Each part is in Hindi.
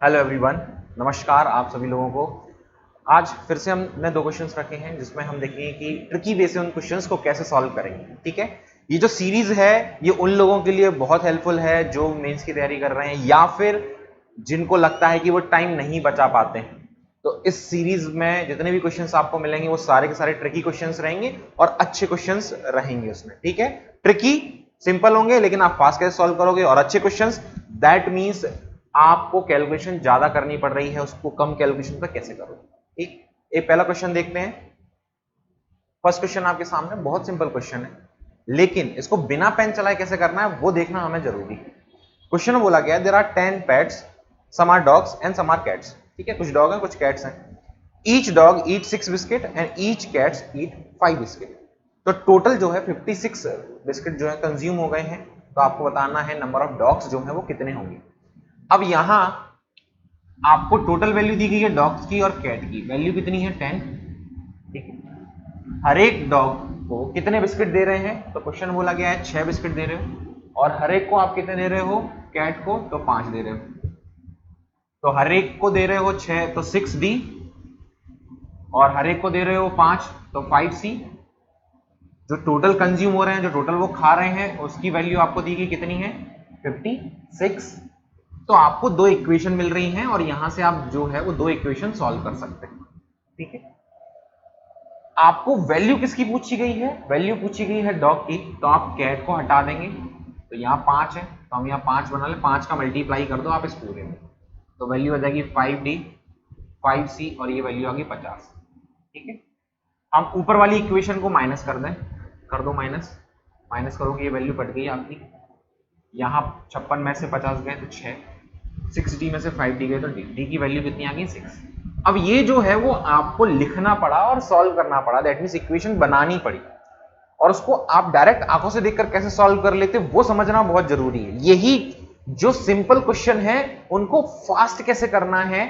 हेलो एवरीवन, नमस्कार आप सभी लोगों को। आज फिर से हमने दो क्वेश्चंस रखे हैं जिसमें हम देखेंगे कि ट्रिकी वे से उन क्वेश्चंस को कैसे सॉल्व करेंगे। ठीक है, ये जो सीरीज है ये उन लोगों के लिए बहुत हेल्पफुल है जो मेंस की तैयारी कर रहे हैं या फिर जिनको लगता है कि वो टाइम नहीं बचा पाते हैं। तो इस सीरीज में जितने भी क्वेश्चंस आपको मिलेंगे वो सारे के सारे ट्रिकी क्वेश्चंस रहेंगे और अच्छे क्वेश्चंस रहेंगे उसमें। ठीक है, ट्रिकी सिंपल होंगे लेकिन आप फास्ट कैसे सॉल्व करोगे, और अच्छे क्वेश्चंस दैट मींस आपको कैलकुलेशन ज्यादा करनी पड़ रही है, उसको कम कैलकुलेशन पर कैसे करोगे। ठीक, एक पहला क्वेश्चन देखते हैं। फर्स्ट क्वेश्चन आपके सामने बहुत सिंपल क्वेश्चन है, लेकिन इसको बिना पेन चलाए कैसे करना है वो देखना हमें जरूरी है। क्वेश्चन में बोला गया there are 10 pets, some are dogs and some are cats. ठीक है, कुछ डॉग हैं कुछ कैट्स हैं। Each dog eat 6 biscuit and each cats eat 5 biscuit. तो टोटल जो है 56 बिस्किट जो है कंज्यूम हो गए हैं। तो आपको बताना है नंबर ऑफ डॉग्स जो है वो कितने होंगे। अब यहां आपको टोटल वैल्यू दी गई है डॉग्स की और कैट की। वैल्यू कितनी है 10। ठीक है, हर एक डॉग को कितने बिस्किट दे रहे हैं, तो क्वेश्चन बोला गया है 6 बिस्किट दे रहे हो, और हर एक को आप कितने दे रहे हो, कैट को तो 5 दे रहे हो। तो हर एक को दे रहे हो 6 तो 6D, और हर एक को दे रहे हो 5 तो 5C। जो टोटल कंज्यूम हो रहे हैं, जो टोटल वो खा रहे हैं, उसकी वैल्यू आपको दी गई कितनी है 56। तो आपको दो इक्वेशन मिल रही हैं और यहां से आप जो है वो दो इक्वेशन सॉल्व कर सकते हैं। ठीक है, आपको वैल्यू किसकी पूछी गई है, वैल्यू पूछी गई है डॉग की, तो आप कैट को हटा देंगे। तो यहाँ 5 है तो हम यहाँ 5 बना ले, 5 का मल्टीप्लाई कर दो आप इस पूरे में, तो वैल्यू आ जाएगी 5D 5C और ये वैल्यू आ गई 50। ठीक है, हम ऊपर वाली इक्वेशन को माइनस कर दें, कर दो माइनस, माइनस करोगे ये वैल्यू कट गई आपकी। यहाँ 56 में से 50 गए तो 6, 6D में से 5D गए तो D की वैल्यू कितनी आ गई 6। अब ये जो है वो आपको लिखना पड़ा और सॉल्व करना पड़ा, दैट मींस इक्वेशन बनानी पड़ी, और उसको आप डायरेक्ट आंखों से देखकर कैसे सॉल्व कर लेते वो समझना बहुत जरूरी है। यही जो सिंपल क्वेश्चन है उनको फास्ट कैसे करना है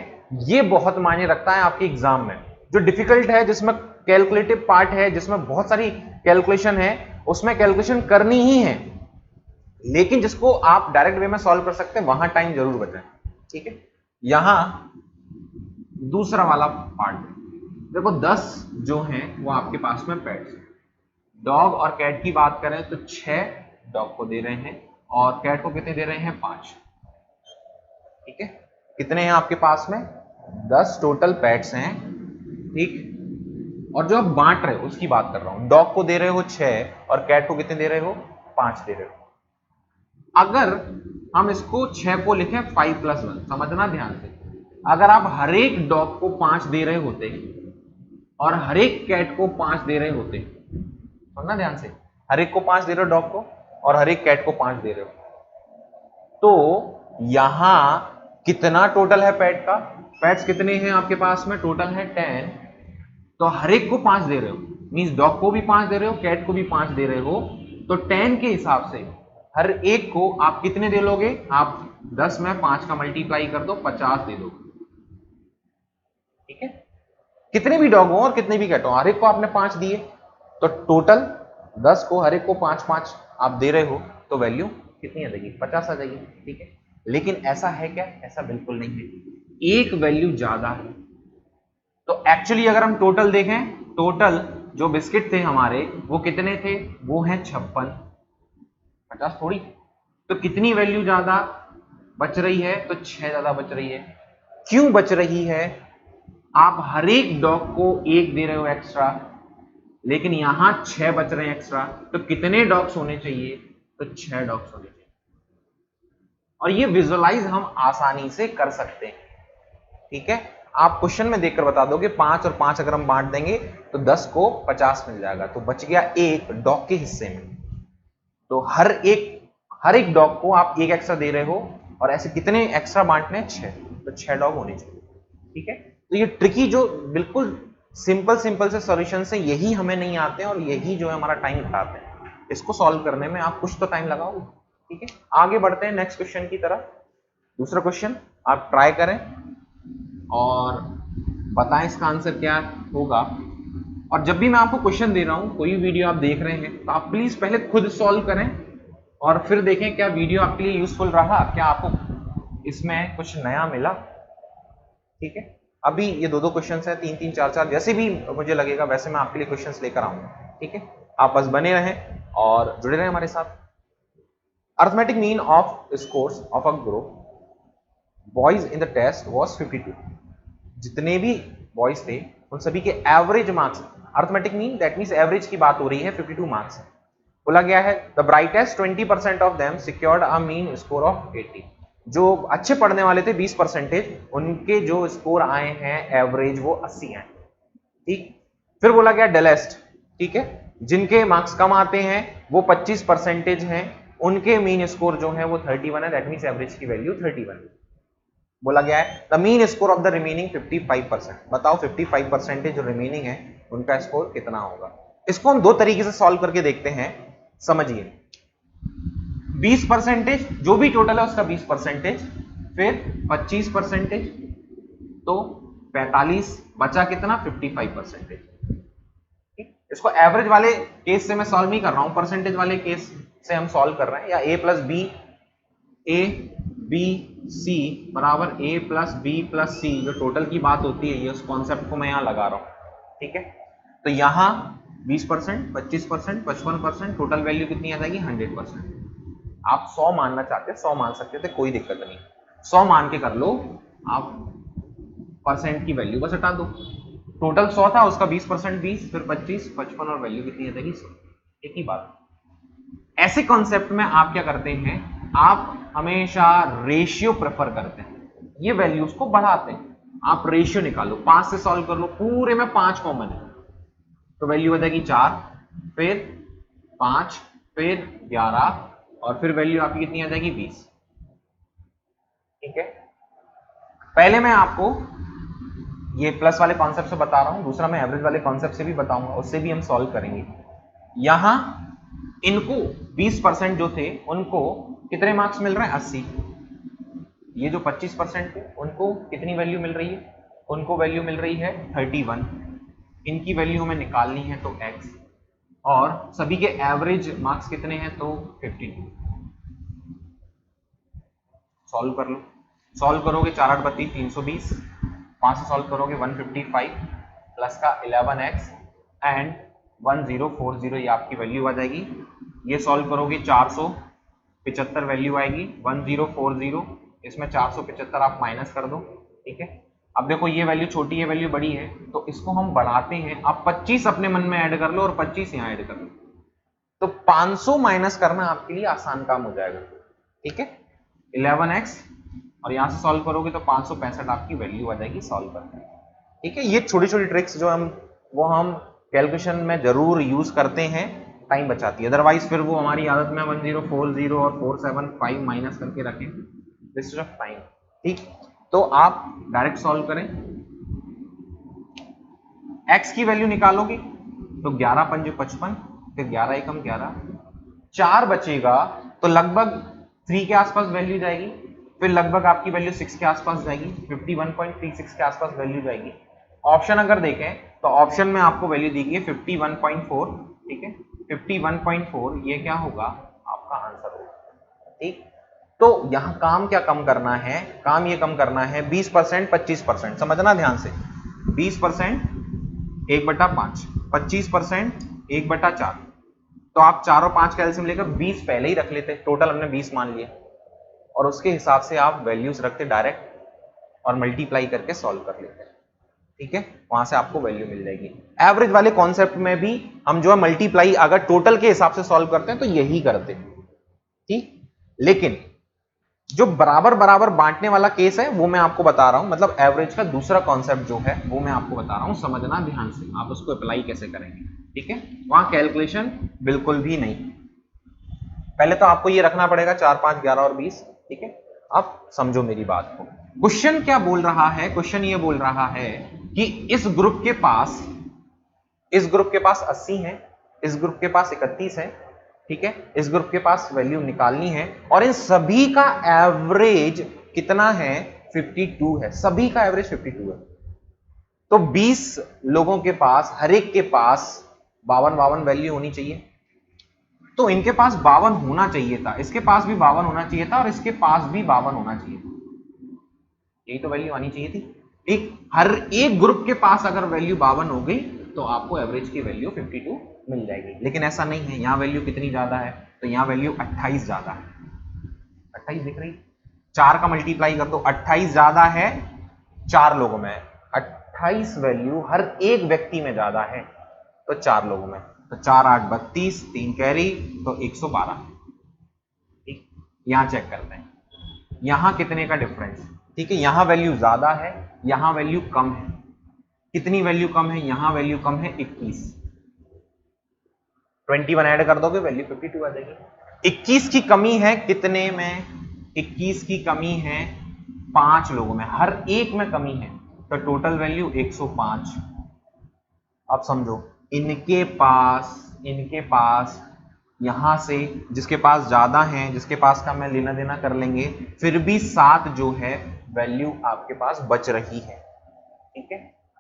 ये बहुत मायने रखता है आपके एग्जाम में। जो डिफिकल्ट है, जिसमें कैलकुलेटिव पार्ट है, जिसमें बहुत सारी कैलकुलेशन है, उसमें कैलकुलेशन करनी ही है, लेकिन जिसको आप डायरेक्ट वे में सॉल्व कर सकते हैं वहां टाइम जरूर बचाएं। ठीक है, यहां दूसरा वाला पार्ट देखो, 10 जो हैं वो आपके पास में पेट्स। डॉग और कैट की बात करें तो 6 डॉग को दे रहे हैं और कैट को कितने दे रहे हैं 5। ठीक है, कितने हैं आपके पास में 10 टोटल पेट्स हैं। ठीक, और जो आप बांट रहे हो उसकी बात कर रहा हूं, डॉग को दे रहे हो 6 और कैट को कितने दे रहे हो 5 दे रहे हो। अगर हम इसको 6 को लिखें 5+1, समझना ध्यान से, अगर आप हर एक डॉग को 5 दे रहे होते और हर एक कैट को 5 दे रहे होते, समझना ध्यान से, हर एक को 5 दे रहे हो डॉग को और हर एक कैट को 5 दे रहे हो, तो यहां कितना टोटल है पेट का, पेट्स कितने हैं आपके पास में, टोटल है 10। तो हर एक को 5 दे रहे हो मींस डॉग को भी 5 दे रहे हो, कैट को भी 5 दे रहे हो, तो 10 के हिसाब से हर एक को आप कितने दे लोगे, आप 10 में 5 का मल्टीप्लाई कर दो 50 दे दोगे। ठीक है, कितने भी डॉग हो और कितने भी कैट हो, हर एक को आपने 5 दिए, तो टोटल 10 को हर एक को 5-5 आप दे रहे हो, तो वैल्यू कितनी आ जाएगी 50 आ जाएगी। ठीक है, लेकिन ऐसा है क्या, ऐसा बिल्कुल नहीं है, एक वैल्यू ज्यादा है। तो एक्चुअली अगर हम टोटल देखें, टोटल जो बिस्किट थे हमारे वो कितने थे, वो हैं 56, 50 थोड़ी। तो कितनी वैल्यू ज्यादा बच रही है, तो 6 ज्यादा बच रही है। क्यों बच रही है, आप हर एक डॉग को 1 दे रहे हो एक्स्ट्रा, लेकिन यहां 6 बच रहे हैं एक्स्ट्रा, तो कितने डॉग्स होने चाहिए, तो 6 डॉग्स होने चाहिए। और ये विजुअलाइज हम आसानी से कर सकते हैं। ठीक है, आप क्वेश्चन में देखकर बता दोगे 5 और 5 अगर हम बांट देंगे तो 10 को 50 मिल जाएगा, तो बच गया एक डॉग के हिस्से में। तो हर एक डॉग को आप 1 एक्स्ट्रा दे रहे हो, और ऐसे कितने एक्स्ट्रा बांटने 6, तो 6 डॉग होने चाहिए। ठीक है, तो ये ट्रिकी जो बिल्कुल सिंपल से सॉल्यूशन से यही हमें नहीं आते हैं और यही जो है हमारा टाइम घटाते हैं। इसको सॉल्व करने में आप कुछ तो टाइम लगाओगे। ठीक है, आगे बढ़ते हैं नेक्स्ट क्वेश्चन की तरफ। दूसरा क्वेश्चन आप ट्राई करें और बताएं इसका आंसर क्या होगा। और जब भी मैं आपको क्वेश्चन दे रहा हूं, कोई वीडियो आप देख रहे हैं, तो आप प्लीज पहले खुद सॉल्व करें और फिर देखें क्या वीडियो आपके लिए यूजफुल रहा, क्या आपको इसमें कुछ नया मिला। ठीक है, अभी ये दो दो क्वेश्चंस है, तीन तीन चार चार, जैसे भी मुझे लगेगा वैसे मैं आपके लिए क्वेश्चंस लेकर आऊंगा। ठीक है, आप बस बने रहें और जुड़े रहें हमारे साथ। Arithmetic mean of scores of a group boys in the test was 52। जितने भी बॉयज थे उन सभी के average marks, arithmetic mean that means average की बात हो रही है, 52 मार्क्स बोला गया है। The brightest 20% of them secured a mean score of 80। जो अच्छे पढ़ने वाले थे 20%, उनके जो स्कोर आए हैं एवरेज वो 80 हैं। ठीक, फिर बोला गया डेलेस्ट, ठीक है, जिनके मार्क्स कम आते हैं वो 25% हैं, उनके मीन स्कोर जो है वो 31 है, दैट मींस एवरेज की वैल्यू 31। बोला गया है the mean score of the remaining 55%। बताओ 55% जो रिमेनिंग है उनका स्कोर कितना होगा। इसको हम दो तरीके से सॉल्व करके देखते हैं, समझिए। 20% जो भी टोटल है उसका 20%, फिर 25%, तो 45, बचा कितना 55%। इसको एवरेज वाले केस से मैं सॉल्व नहीं कर रहा हूं, परसेंटेज वाले केस से हम सॉल्व कर रहे हैं। या A plus B, A B C बराबर A plus B plus C, जो टोटल की बात होती है, ये उस कॉन्सेप्ट को मैं यहां लगा रहा हूं। ठीक है, तो यहां 20%, 25%, 55%, टोटल वैल्यू कितनी आ जाएगी 100%। आप 100 मानना चाहते हैं 100 मान सकते थे, कोई दिक्कत नहीं, 100 मान के कर लो। आप परसेंट की वैल्यू बस हटा दो, टोटल 100 था उसका 20%, 20, फिर 25, 55 और वैल्यू कितनी आ जाएगी 100। एक ही बात। ऐसे कॉन्सेप्ट में आप क्या करते हैं, आप हमेशा रेशियो प्रेफर करते हैं, ये वैल्यूज को बढ़ाते हैं। आप रेशियो निकालो, 5 से सॉल्व कर लो, पूरे में 5 कॉमन है तो वैल्यू आ जाएगी 4, फिर 5, फिर 11 और फिर वैल्यू आपकी कितनी आ जाएगी 20। ठीक है, पहले मैं आपको ये प्लस वाले कॉन्सेप्ट से बता रहा हूं, दूसरा मैं एवरेज वाले कॉन्सेप्ट से भी बताऊंगा, उससे भी हम सॉल्व करेंगे। यहां इनको 20% जो थे उनको कितने मार्क्स मिल रहे हैं 80। ये जो 25% थे उनको कितनी वैल्यू मिल रही है, उनको वैल्यू मिल रही है 31। इनकी वैल्यू हमें निकालनी है तो x, और सभी के एवरेज मार्क्स कितने हैं तो 52। सॉल्व कर लो, सॉल्व करोगे 4 8 32 320, 5 से सॉल्व करोगे 155 प्लस का 11x एंड 1040, ये आपकी वैल्यू आ जाएगी। ये सॉल्व करोगे 475 वैल्यू आएगी, 1040, इसमें 475 आप माइनस कर दो। ठीक है, अब देखो ये वैल्यू छोटी है, वैल्यू बड़ी है, तो इसको हम बढ़ाते हैं। आप 25 अपने मन में ऐड कर लो और 25 यहाँ ऐड कर लो, तो 500 माइनस करना आपके लिए आसान काम हो जाएगा। ठीक है, 11x और यहां से सॉल्व करोगे तो 565 आपकी वैल्यू आ जाएगी सॉल्व करके। ठीक है, ये छोटी छोटी ट्रिक्स जो हम कैलकुलेशन में जरूर यूज करते हैं, टाइम बचाती है। अदरवाइज फिर वो हमारी आदत में 1040 और 475 माइनस करके रखें, वेस्ट ऑफ टाइम। ठीक, तो आप डायरेक्ट सॉल्व करें, x की वैल्यू निकालोगे तो 11 पंजे 55, फिर 11 एकम 11, 4 बचेगा तो लगभग 3 के आसपास वैल्यू जाएगी, फिर लगभग आपकी वैल्यू 6 के आसपास जाएगी, 51.36 के आसपास वैल्यू जाएगी। ऑप्शन अगर देखें तो ऑप्शन में आपको वैल्यू दी गई है 51.4। ठीक है, 51.4 ये क्या होगा आपका आंसर होगा। ठीक, तो यहां काम क्या कम करना है, काम ये कम करना है 20% 25%, समझना ध्यान से। 20% 1/5, 25% 1/4, तो आप 4 और 5 का एलसीएम लेकर 20 पहले ही रख लेते, टोटल हमने 20 मान लिया और उसके हिसाब से आप वैल्यूज रखते डायरेक्ट और मल्टीप्लाई करके सॉल्व कर लेते हैं। ठीक है, वहां से आपको वैल्यू मिल जाएगी। एवरेज वाले कॉन्सेप्ट में भी हम जो है मल्टीप्लाई अगर टोटल के हिसाब से सॉल्व करते हैं तो यही करते हैं। ठीक, लेकिन जो बराबर बराबर बांटने वाला केस है वो मैं आपको बता रहा हूं, मतलब एवरेज का दूसरा कॉन्सेप्ट जो है वो मैं आपको बता रहा हूं, समझना ध्यान से, आप उसको अप्लाई कैसे करेंगे। ठीक है, वहां कैलकुलेशन बिल्कुल भी नहीं, पहले तो आपको ये रखना पड़ेगा 4 5 11 और 20। ठीक है, अब समझो मेरी बात को। क्वेश्चन क्या बोल रहा है, क्वेश्चन ये बोल रहा है कि इस ग्रुप के पास 80 है, इस ग्रुप के पास 31 है। ठीक है, इस ग्रुप के पास वैल्यू निकालनी है और इन सभी का एवरेज कितना है 52 है, सभी का एवरेज 52 है। तो 20 लोगों के पास, हर एक के पास 52 वैल्यू होनी चाहिए, तो इनके पास 52 होना चाहिए था, इसके पास भी 52 होना चाहिए था और इसके पास भी 52 होना चाहिए था, यही तो वैल्यू आनी चाहिए थी। ठीक, हर एक ग्रुप के पास अगर वैल्यू 52 हो गई तो आपको एवरेज की वैल्यू 52 मिल जाएगी, लेकिन ऐसा नहीं है। यहाँ वैल्यू कितनी ज्यादा है, तो यहाँ वैल्यू 28 ज्यादा है। 28 दिख रही, 4 का मल्टीप्लाई कर दो, 28 ज्यादा है 4 लोगों में, 28 वैल्यू हर एक व्यक्ति में ज्यादा है तो 4 लोगों में, तो 4 8 32, 3 कैरी तो 112। ठीक, यहां चेक करते हैं यहां कितने का डिफरेंस। ठीक है, यहां वैल्यू ज्यादा है, यहां वैल्यू कम है। कितनी वैल्यू कम है, यहां वैल्यू कम है 21, 21 ऐड कर दोगे वैल्यू 52 आ जाएगी। 21 की कमी है कितने में, 21 की कमी है 5 लोगों में, हर एक में कमी है, तो टोटल वैल्यू 105। अब समझो इनके पास यहां से जिसके पास ज्यादा है, जिसके पास का मैं लेना देना कर लेंगे, फिर भी 7 जो है वैल्यू आपके पास बच रही है। ठीक है,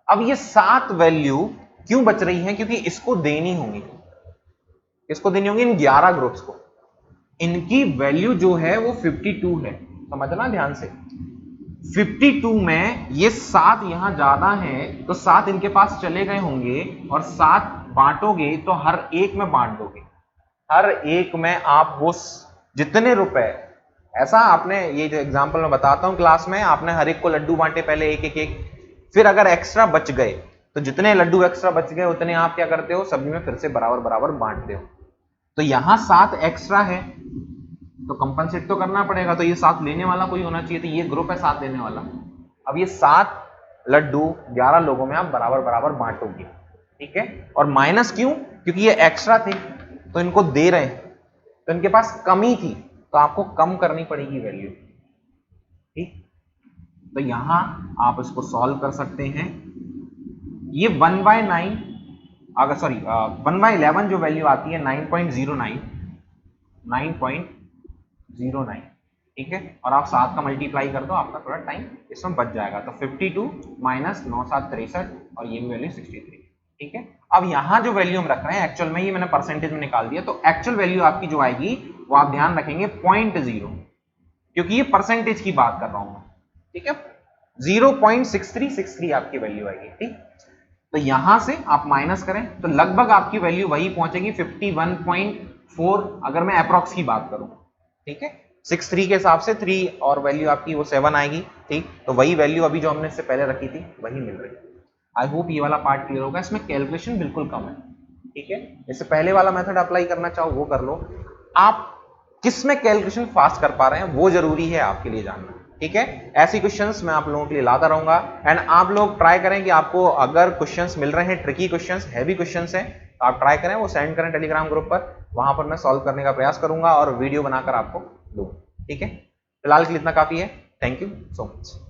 अब ये 7 वैल्यू क्यों बच रही है, क्योंकि इसको देनी होंगी, इसको देनी होंगी इन 11 ग्रुप्स को। इनकी वैल्यू जो है वो 52 है, समझना ध्यान से। 52 में ये 7 यहां ज्यादा है तो 7 इनके पास चले गए होंगे, और 7 बांटोगे तो हर एक में बांट दोगे, हर एक में आप वो जितने रुपए, ऐसा आपने, ये जो एग्जांपल मैं बताता हूं क्लास में, आपने हर एक को लड्डू बांटे पहले एक एक एक, फिर अगर एक्स्ट्रा बच गए तो जितने लड्डू एक्स्ट्रा बच गए उतने आप क्या करते हो, सभी में फिर से बराबर बराबर बांटते हो। तो यहां 7 एक्स्ट्रा है तो कंपनसेट तो करना पड़ेगा, तो ये 7 लेने वाला कोई होना चाहिए, तो ये ग्रुप है 7 लेने वाला। अब ये 7 लड्डू 11 लोगों में आप बराबर बराबर बांटोगे। ठीक है, और माइनस क्यों, क्योंकि ये एक्स्ट्रा थे तो इनको दे रहे हैं, तो इनके पास कमी थी तो आपको कम करनी पड़ेगी वैल्यू। ठीक, तो यहां आप इसको सॉल्व कर सकते हैं। ये 1/9, अगर सॉरी 1/11 जो वैल्यू आती है 9.09, 9.09। ठीक है, और आप 7 का मल्टीप्लाई कर दो, आपका थोड़ा टाइम इसमें बच जाएगा, तो 52 माइनस 9 7 63, और ये भी वैल्यू 63। ठीक है, अब यहां जो वैल्यू हम रख रहे हैं एक्चुअल में, ये मैंने परसेंटेज में निकाल दिया, तो एक्चुअल वैल्यू आपकी जो आएगी वो आप ध्यान रखेंगे 0.0, क्योंकि ये परसेंटेज की बात कर रहा हूं मैं। ठीक है, 0.6363 आपकी वैल्यू आएगी। ठीक, तो यहां से आप माइनस करें तो लगभग आपकी वैल्यू वही पहुंचेगी 51.4, अगर मैं अप्रॉक्स की बात करूं। ठीक है, 63 के हिसाब से 3 और वैल्यू आपकी वो 7 आएगी। ठीक, तो वही वैल्यू अभी जो हमने इससे पहले रखी थी वही मिल रही है। आई होप ये वाला पार्ट क्लियर होगा, इसमें कैलकुलेशन बिल्कुल कम है। ठीक है, इससे पहले वाला मेथड अप्लाई करना चाहो वो कर लो, आप किस में कैलकुलेशन फास्ट कर पा रहे हैं वो जरूरी है आपके लिए जानना। ठीक है, ऐसी क्वेश्चंस मैं आप लोगों के लिए लाता रहूंगा, एंड आप लोग ट्राई करें कि आपको अगर क्वेश्चंस मिल रहे हैं, ट्रिकी क्वेश्चंस, हैवी क्वेश्चंस हैं, तो आप ट्राई करें, वो सेंड करें टेलीग्राम ग्रुप पर, वहां पर मैं सॉल्व करने का प्रयास करूंगा और वीडियो बनाकर आपको दूंगा। ठीक है, फिलहाल के लिए इतना काफी है। Thank you so much.